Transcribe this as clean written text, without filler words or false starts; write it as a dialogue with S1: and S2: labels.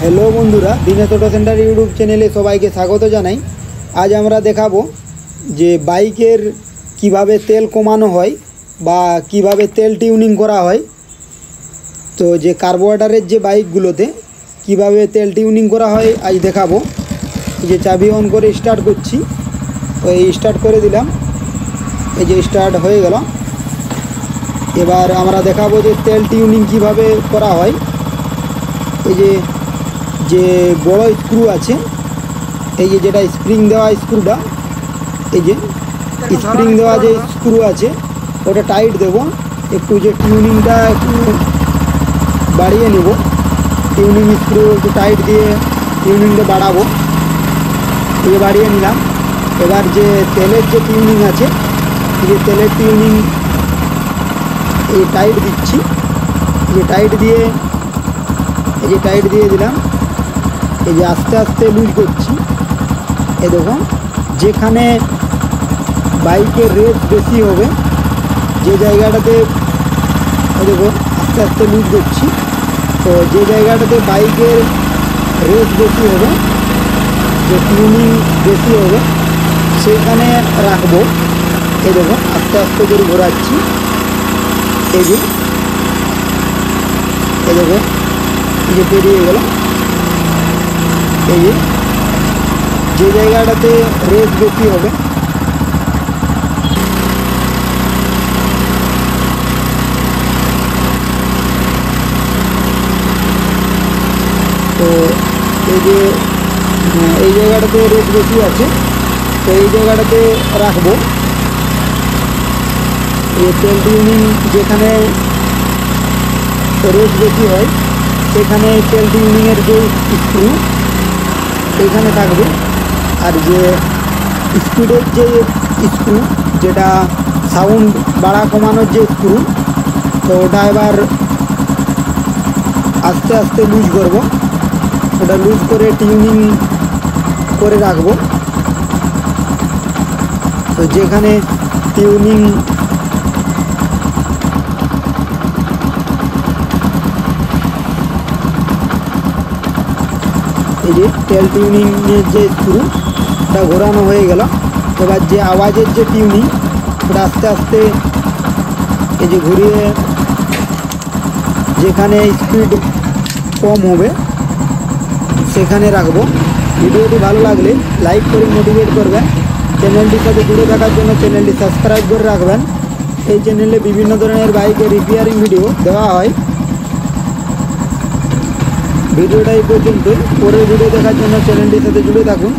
S1: Hello बंधुरा दिनेश अटो centre YouTube चैनेले सबाइके स्वागत जानाई। आज आमरा देखाबो जे बाइकेर किभाबे तेल कमानो हय बा किभाबे तेल टिউনিং करा हय। तो जे कार्बोरेटरेर जे बाइकगुलोते किभाबे तेल टिউনিং करा हय आज देखाबो। जे चाबी अन करे स्टार्ट करछि, तो स्टार्ट करे दिलाम, এই যে स्टार्ट হয়ে গেল। এবার আমরা দেখাবো যে তেল টিউনিং কিভাবে করা হয়। এই যে বড় স্ক্রু আছে, এই যে যেটা স্প্রিং দেওয়া স্ক্রুটা, এই যে স্প্রিং দেওয়া যে স্ক্রু আছে ওটা টাইট দেব। একটু যে টিউনিংটা একটু বাড়িয়ে নেব, টিউনিং স্ক্রু একটু টাইট দিয়ে টিউনিংটা বাড়াবো। এই বাড়িয়ে নিলাম। এবার যে তেলের যে টিউনিং আছে, যে তেলের টিউনিং এই টাইট দিচ্ছি, এই যে টাইট দিয়ে এই যে টাইট দিয়ে দিলাম। এই যে আস্তে আস্তে লুজ করছি। এই দেখো যেখানে বাইকের রেস বেশি হবে, যে জায়গাটাতে এই দেখো আস্তে আস্তে লুজ করছি, তো যে জায়গাটাতে বাইকের রেস বেশি হবে, যে টিউনিং বেশি হবে সেখানে রাখবো। এই দেখো আস্তে আস্তে করে ঘোরাচ্ছি। এই যে এই দেখো এই যে বেরিয়ে গেল। এই যে জায়গাটাতে রেস বেশি হবে তো এই জায়গাটাতে রেস বেশি আছে, তো এই জায়গাটাতে রাখবো। এই তেল টিউনিং যেখানে রেস বেশি হয় সেখানে তেল টিউনিংয়ের যে স্ক্রু এখানে থাকবে। আর যে স্পিডের যে স্ক্রু, যেটা সাউন্ড বাড়া কমানোর যে স্ক্রু, তো ওটা এবার আস্তে আস্তে লুজ করব। ওটা লুজ করে টিউনিং করে রাখবো। তো যেখানে টিউনিং এই যে তেল টিউনিংয়ের যে স্ক্রু ওটা ঘোরানো হয়ে গেল। এবার যে আওয়াজের যে টিউনিং ওটা আস্তে আস্তে এই যে ঘুরিয়ে যেখানে স্পিড কম হবে সেখানে রাখবো। ভিডিওটি ভালো লাগলে লাইক করে মোটিভেট করবেন। চ্যানেলটির সাথে জুড়ে থাকার জন্য চ্যানেলটি সাবস্ক্রাইব করে রাখবেন। এই চ্যানেলে বিভিন্ন ধরনের বাইকের রিপেয়ারিং ভিডিও দেওয়া হয়। ভিডিওটা এই পর্যন্তই। পরের ভিডিও দেখার জন্য চ্যানেলটির সাথে জুড়ে থাকুন।